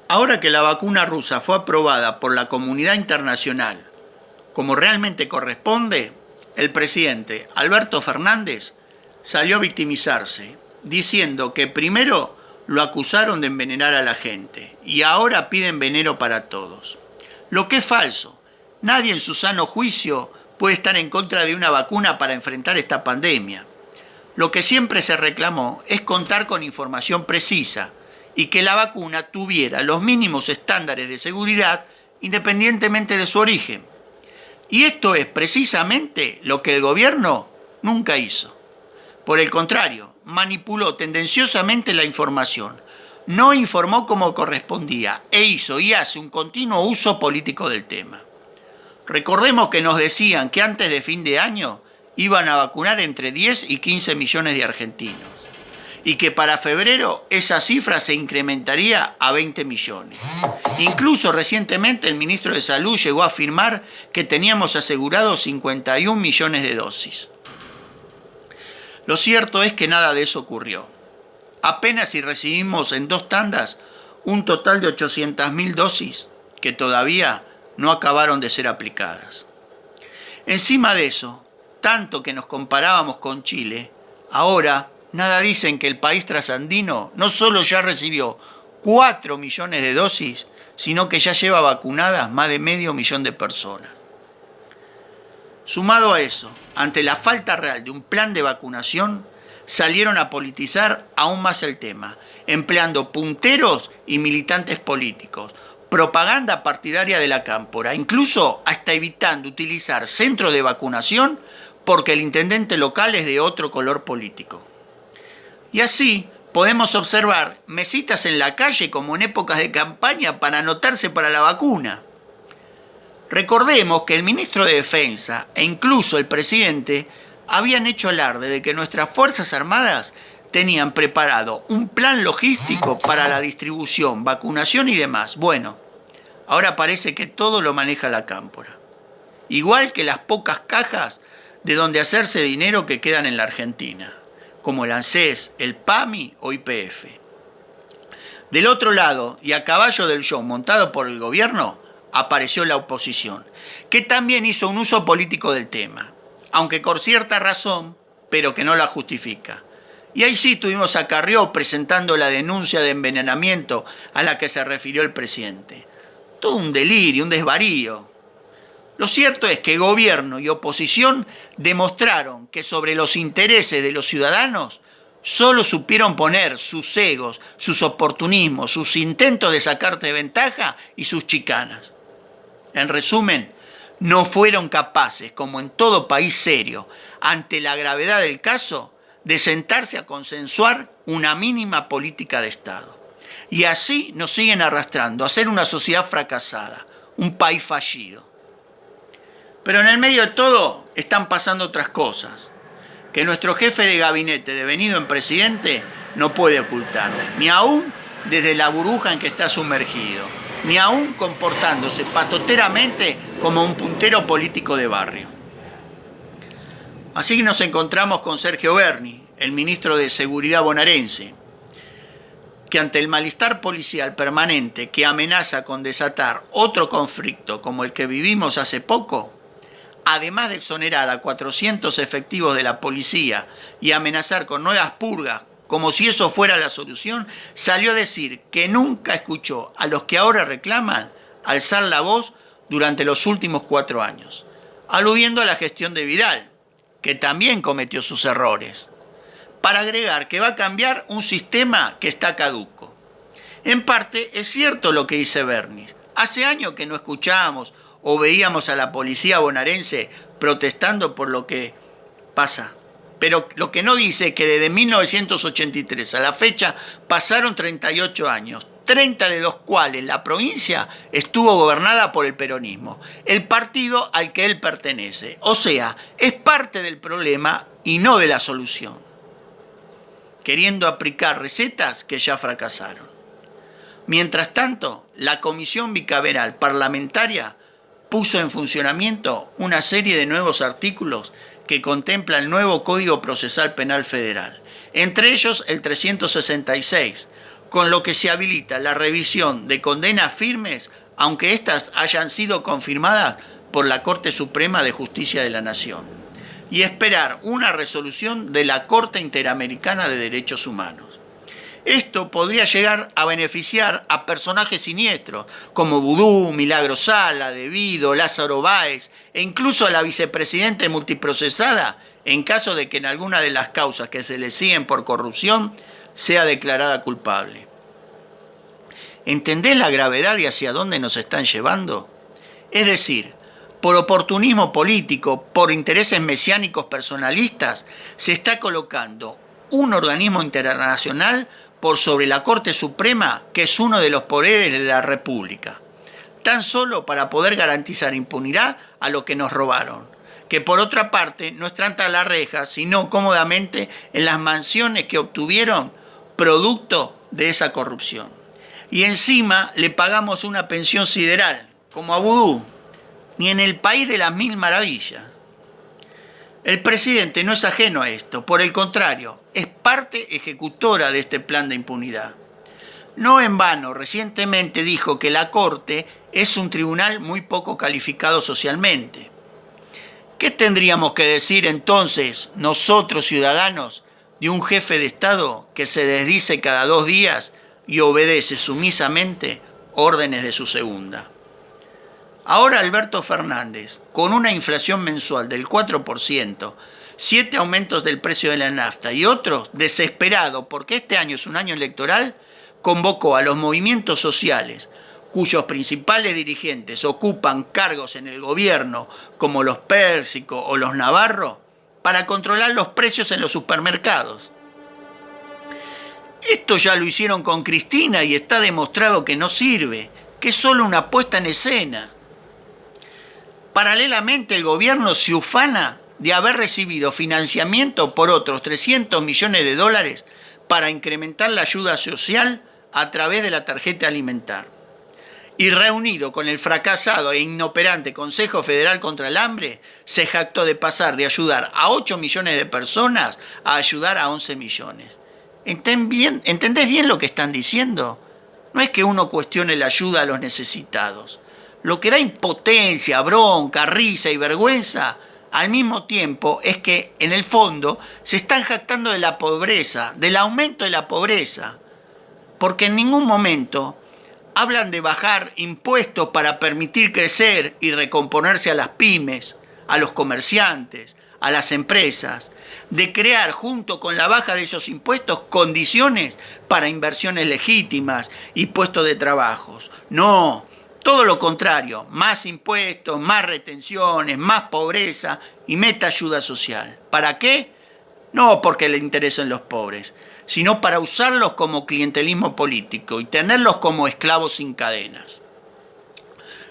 Ahora que la vacuna rusa fue aprobada por la comunidad internacional como realmente corresponde, el presidente Alberto Fernández salió a victimizarse, diciendo que primero lo acusaron de envenenar a la gente y ahora piden veneno para todos. Lo que es falso. Nadie en su sano juicio puede estar en contra de una vacuna para enfrentar esta pandemia. Lo que siempre se reclamó es contar con información precisa y que la vacuna tuviera los mínimos estándares de seguridad independientemente de su origen. Y esto es precisamente lo que el gobierno nunca hizo. Por el contrario, manipuló tendenciosamente la información, no informó como correspondía e hizo y hace un continuo uso político del tema. Recordemos que nos decían que antes de fin de año iban a vacunar entre 10 y 15 millones de argentinos y que para febrero esa cifra se incrementaría a 20 millones. Incluso recientemente el ministro de Salud llegó a afirmar que teníamos asegurados 51 millones de dosis. Lo cierto es que nada de eso ocurrió. Apenas si recibimos en 2 tandas un total de 800.000 dosis que todavía no acabaron de ser aplicadas. Encima de eso, tanto que nos comparábamos con Chile, ahora nada dicen que el país trasandino no solo ya recibió 4 millones de dosis, sino que ya lleva vacunadas más de medio millón de personas. Sumado a eso, ante la falta real de un plan de vacunación, salieron a politizar aún más el tema, empleando punteros y militantes políticos, propaganda partidaria de la cámpora, incluso hasta evitando utilizar centros de vacunación porque el intendente local es de otro color político. Y así podemos observar mesitas en la calle como en épocas de campaña para anotarse para la vacuna. Recordemos que el ministro de Defensa e incluso el presidente habían hecho alarde de que nuestras Fuerzas Armadas tenían preparado un plan logístico para la distribución, vacunación y demás. Bueno, ahora parece que todo lo maneja la cámpora. Igual que las pocas cajas de donde hacerse dinero que quedan en la Argentina, como el ANSES, el PAMI o YPF. Del otro lado, y a caballo del show montado por el gobierno, apareció la oposición, que también hizo un uso político del tema, aunque con cierta razón, pero que no la justifica. Y ahí sí tuvimos a Carrió presentando la denuncia de envenenamiento a la que se refirió el presidente. Todo un delirio, un desvarío. Lo cierto es que gobierno y oposición demostraron que sobre los intereses de los ciudadanos solo supieron poner sus egos, sus oportunismos, sus intentos de sacarte ventaja y sus chicanas. En resumen, no fueron capaces, como en todo país serio, ante la gravedad del caso, de sentarse a consensuar una mínima política de Estado. Y así nos siguen arrastrando a ser una sociedad fracasada, un país fallido. Pero en el medio de todo están pasando otras cosas, que nuestro jefe de gabinete, devenido en presidente, no puede ocultar, ni aún desde la burbuja en que está sumergido, ni aún comportándose patoteramente como un puntero político de barrio. Así que nos encontramos con Sergio Berni, el ministro de Seguridad bonaerense, que ante el malestar policial permanente que amenaza con desatar otro conflicto como el que vivimos hace poco, además de exonerar a 400 efectivos de la policía y amenazar con nuevas purgas, como si eso fuera la solución, salió a decir que nunca escuchó a los que ahora reclaman alzar la voz durante los últimos 4 años, aludiendo a la gestión de Vidal, que también cometió sus errores, para agregar que va a cambiar un sistema que está caduco. En parte es cierto lo que dice Berni. Hace años que no escuchábamos o veíamos a la policía bonaerense protestando por lo que pasa. Pero lo que no dice es que desde 1983 a la fecha pasaron 38 años, 30 de los cuales la provincia estuvo gobernada por el peronismo, el partido al que él pertenece. O sea, es parte del problema y no de la solución, queriendo aplicar recetas que ya fracasaron. Mientras tanto, la Comisión Bicameral Parlamentaria puso en funcionamiento una serie de nuevos artículos que contempla el nuevo Código Procesal Penal Federal, entre ellos el 366, con lo que se habilita la revisión de condenas firmes, aunque éstas hayan sido confirmadas por la Corte Suprema de Justicia de la Nación, y esperar una resolución de la Corte Interamericana de Derechos Humanos. Esto podría llegar a beneficiar a personajes siniestros como Vudú, Milagro Sala, Devido, Lázaro Báez e incluso a la vicepresidenta multiprocesada en caso de que en alguna de las causas que se le siguen por corrupción sea declarada culpable. ¿Entendés la gravedad y hacia dónde nos están llevando? Es decir, por oportunismo político, por intereses mesiánicos personalistas, se está colocando un organismo internacional por sobre la Corte Suprema, que es uno de los poderes de la República, tan solo para poder garantizar impunidad a lo que nos robaron, que por otra parte no están tras la reja, sino cómodamente en las mansiones que obtuvieron producto de esa corrupción. Y encima le pagamos una pensión sideral, como a Vudú, ni en el país de las mil maravillas. El presidente no es ajeno a esto, por el contrario, es parte ejecutora de este plan de impunidad. No en vano, recientemente dijo que la Corte es un tribunal muy poco calificado socialmente. ¿Qué tendríamos que decir entonces nosotros ciudadanos de un jefe de Estado que se desdice cada 2 días y obedece sumisamente órdenes de su segunda? Ahora Alberto Fernández, con una inflación mensual del 4%, 7 aumentos del precio de la nafta y otros, desesperado porque este año es un año electoral, convocó a los movimientos sociales, cuyos principales dirigentes ocupan cargos en el gobierno, como los Pérsico o los Navarro, para controlar los precios en los supermercados. Esto ya lo hicieron con Cristina y está demostrado que no sirve, que es solo una puesta en escena. Paralelamente, el gobierno se ufana de haber recibido financiamiento por otros 300 millones de dólares para incrementar la ayuda social a través de la tarjeta alimentar. Y reunido con el fracasado e inoperante Consejo Federal contra el Hambre, se jactó de pasar de ayudar a 8 millones de personas a ayudar a 11 millones. ¿Entendés bien lo que están diciendo? No es que uno cuestione la ayuda a los necesitados. Lo que da impotencia, bronca, risa y vergüenza al mismo tiempo es que en el fondo se están jactando de la pobreza, del aumento de la pobreza, porque en ningún momento hablan de bajar impuestos para permitir crecer y recomponerse a las pymes, a los comerciantes, a las empresas, de crear junto con la baja de esos impuestos condiciones para inversiones legítimas y puestos de trabajos. No. Todo lo contrario, más impuestos, más retenciones, más pobreza y meta ayuda social. ¿Para qué? No porque le interesen los pobres, sino para usarlos como clientelismo político y tenerlos como esclavos sin cadenas.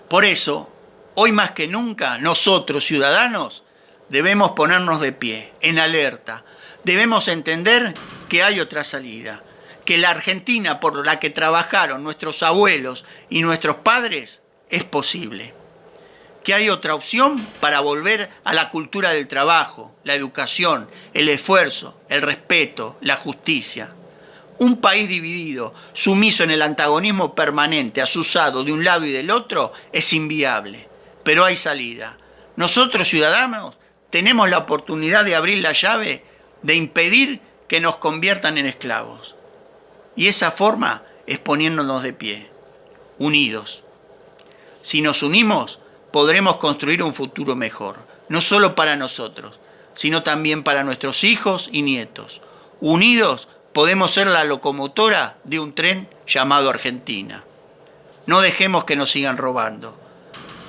Por eso, hoy más que nunca, nosotros, ciudadanos, debemos ponernos de pie, en alerta. Debemos entender que hay otra salida, que la Argentina por la que trabajaron nuestros abuelos y nuestros padres es posible, que hay otra opción para volver a la cultura del trabajo, la educación, el esfuerzo, el respeto, la justicia. Un país dividido, sumiso en el antagonismo permanente, asusado de un lado y del otro, es inviable, pero hay salida. Nosotros, ciudadanos, tenemos la oportunidad de abrir la llave, de impedir que nos conviertan en esclavos. Y esa forma es poniéndonos de pie, unidos. Si nos unimos, podremos construir un futuro mejor, no solo para nosotros, sino también para nuestros hijos y nietos. Unidos podemos ser la locomotora de un tren llamado Argentina. No dejemos que nos sigan robando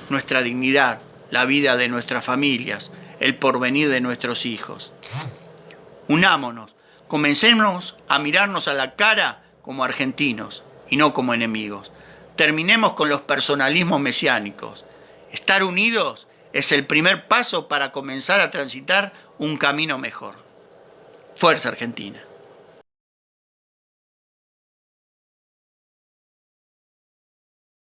nuestra dignidad, la vida de nuestras familias, el porvenir de nuestros hijos. Unámonos. Comencemos a mirarnos a la cara como argentinos y no como enemigos. Terminemos con los personalismos mesiánicos. Estar unidos es el primer paso para comenzar a transitar un camino mejor. Fuerza Argentina.